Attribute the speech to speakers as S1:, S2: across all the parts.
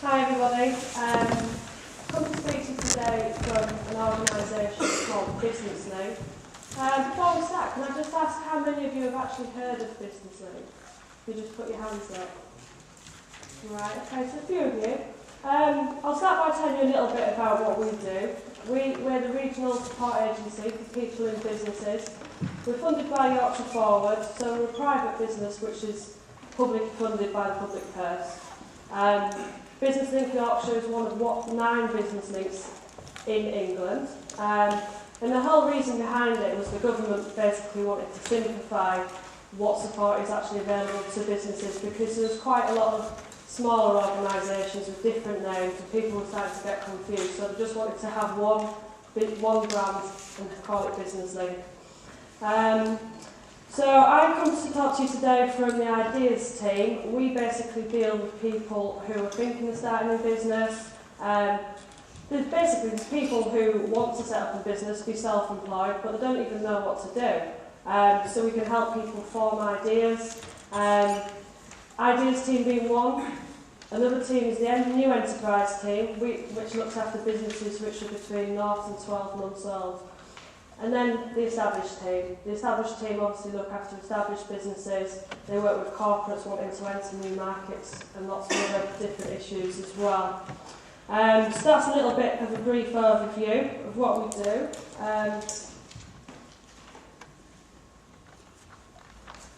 S1: Hi everybody. Come to speak to you today from an organisation called Business Link. Before we start, can I just ask how many of you have actually heard of Business Link? You just put your hands up. Right, okay, so a few of you. I'll start by telling you a little bit about what we do. We're the regional support agency for people in businesses. We're funded by Yorkshire Forward, so we're a private business which is public funded by the public purse. Business Link Yorkshire is one of 9 business links in England. And the whole reason behind it was the government basically wanted to simplify what support is actually available to businesses, because there's quite a lot of smaller organisations with different names and people were starting to get confused, so they just wanted to have one brand and call it Business Link. So I come to talk to you today from the Ideas team. We basically deal with people who are thinking of starting a business. There's basically people who want to set up a business, be self-employed, but they don't even know what to do. So we can help people form ideas. Ideas team being one. Another team is the New Enterprise team, which looks after businesses which are between 0 and 12 months old. And then the established team. The established team obviously look after established businesses. They work with corporates wanting to enter new markets and lots of other different issues as well. So that's a little bit of a brief overview of what we do.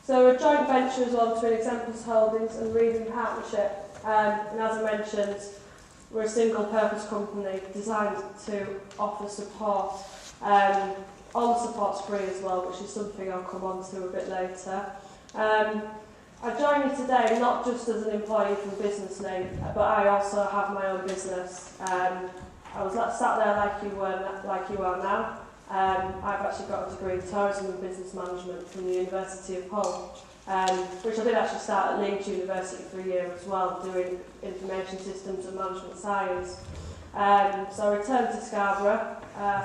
S1: So we're a joint venture as well between Exemplars Holdings and Reading Partnership. And as I mentioned, we're a single purpose company designed to offer support. All the support's free as well, which is something I'll come on to a bit later. I joined you today not just as an employee from Business Link, but I also have my own business. I was sat there like you are now. I've actually got a degree in tourism and business management from the University of Hull, which I did actually start at Leeds University for a year as well, doing information systems and management science. So I returned to Scarborough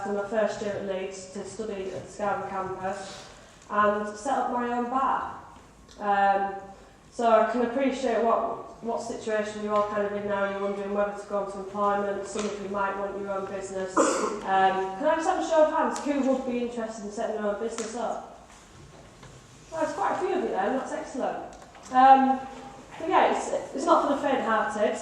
S1: for my first year at Leeds to study at the Scarborough campus and set up my own bar. So I can appreciate what situation you're all kind of in now. You're wondering whether to go into employment. Some of you might want your own business. Can I just have a show of hands? Who would be interested in setting their own business up? Well, there's quite a few of you then. That's excellent. But yeah, it's not for the faint-hearted.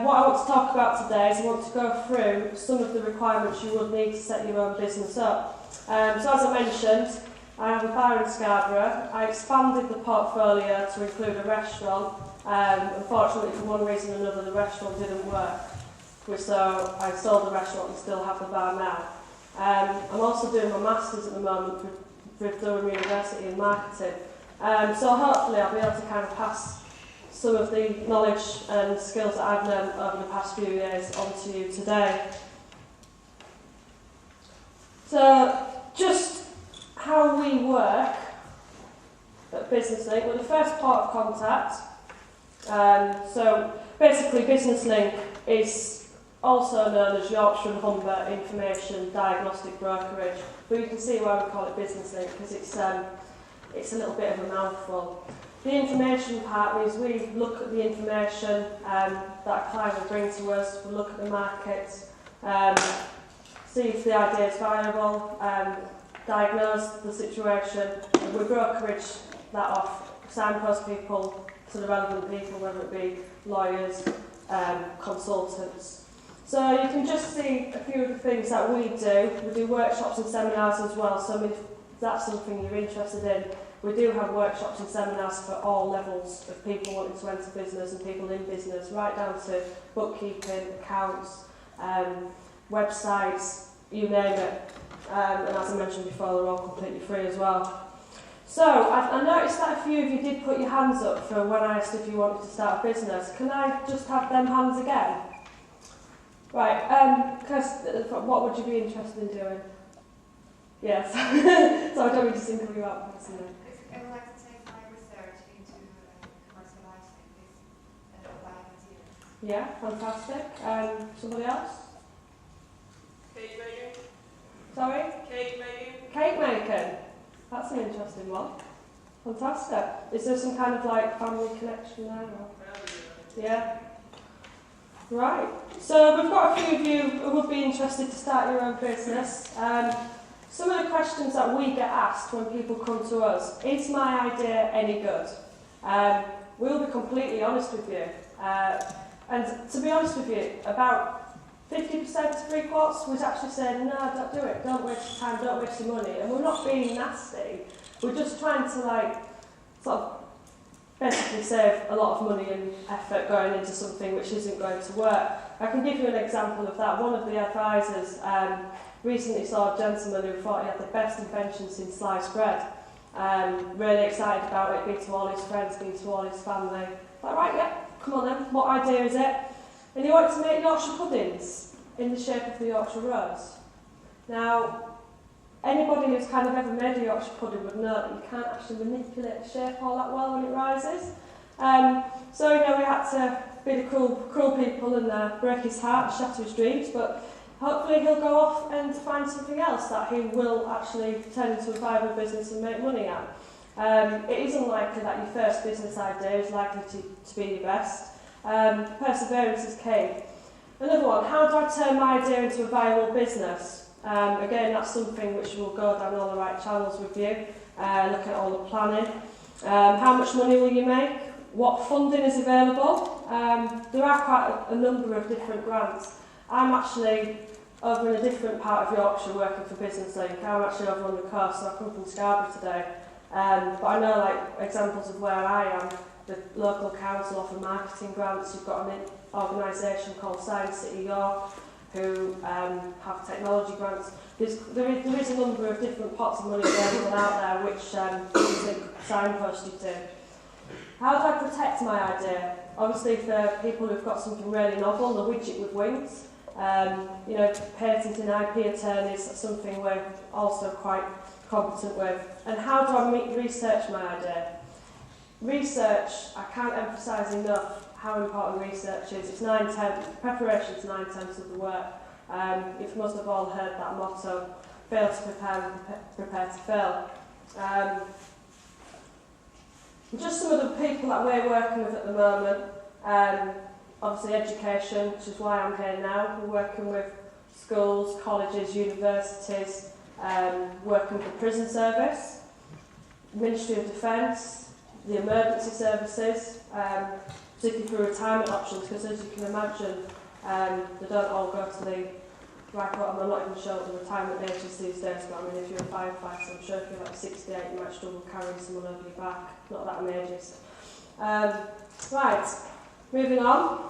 S1: What I want to talk about today is I want to go through some of the requirements you would need to set your own business up. So as I mentioned, I have a bar in Scarborough. I expanded the portfolio to include a restaurant. Unfortunately, for one reason or another, the restaurant didn't work. So I sold the restaurant and still have the bar now. I'm also doing my Masters at the moment with Durham University in marketing. So hopefully I'll be able to kind of pass some of the knowledge and skills that I've learned over the past few years onto you today. So just how we work at Business Link, we're the first port of contact. So basically Business Link is also known as Yorkshire and Humber Information Diagnostic Brokerage, but you can see why we call it Business Link, because it's a little bit of a mouthful. The information part means we look at the information that a client will bring to us, we look at the market, see if the idea is viable, diagnose the situation, and we brokerage that off, signpost people to the relevant people, whether it be lawyers, consultants. So you can just see a few of the things that we do. We do workshops and seminars as well, so if that's something you're interested in, we do have workshops and seminars for all levels of people wanting to enter business and people in business, right down to bookkeeping, accounts, websites, you name it. And as I mentioned before, they're all completely free as well. So I noticed that a few of you did put your hands up for when I asked if you wanted to start a business. Can I just have them hands again? Right, what would you be interested in doing? Yes, so I don't need to single you out personally.
S2: I would like to take my research into commercializing this biomaterial.
S1: Yeah, fantastic. Somebody else?
S3: Cake making.
S1: Sorry?
S3: Cake making.
S1: Cake making. That's an interesting one. Fantastic. Is there some kind of like family connection there? Or? Yeah. Right, so we've got a few of you who would be interested to start your own business. Some of the questions that we get asked when people come to us, is my idea any good? We'll be completely honest with you. And to be honest with you, about 50% to 3/4 was actually saying, no, don't do it, don't waste your time, don't waste your money. And we're not being nasty, we're just trying to sort of basically save a lot of money and effort going into something which isn't going to work. I can give you an example of that. One of the advisors recently saw a gentleman who thought he had the best invention since sliced bread. Really excited about it, been to all his friends, been to all his family. Like, right, yeah, come on then, what idea is it? And he wanted to make Yorkshire puddings in the shape of the Yorkshire rose. Now, anybody who's kind of ever made a Yorkshire pudding would know that you can't actually manipulate the shape all that well when it rises. So, you know, we had to be the cruel people and break his heart, shatter his dreams, but hopefully he'll go off and find something else that he will actually turn into a viable business and make money at. It is unlikely that your first business idea is likely to be your best. Perseverance is key. Another one, how do I turn my idea into a viable business? Again, that's something which will go down all the right channels with you. Look at all the planning. How much money will you make? What funding is available? There are quite a number of different grants. I'm actually over in a different part of Yorkshire working for Business Link. I'm actually over on the coast, so I come from Scarborough today. But I know examples of where I am. The local council offer marketing grants. You've got an organisation called Science City York who have technology grants. There is a number of different pots of money available out there which you can signpost you to. How do I protect my idea? Obviously, for people who've got something really novel, the widget with wings, you know, patent and IP attorneys, that's something we're also quite competent with. And how do I research my idea? Research, I can't emphasise enough how important research is. It's 9/10, preparation is 9/10 of the work. You've most have all heard that motto, fail to prepare and prepare to fail. Just some of the people that we're working with at the moment, obviously education, which is why I'm here now. We're working with schools, colleges, universities, working with the prison service, Ministry of Defence, the emergency services, particularly for retirement options, because as you can imagine, they don't all go to the right bottom. I'm not even sure what the retirement ages these days, but I mean, if you're a firefighter, I'm sure if you're 68, you might struggle carrying someone over your back. Not that I'm ageist. Right, moving on.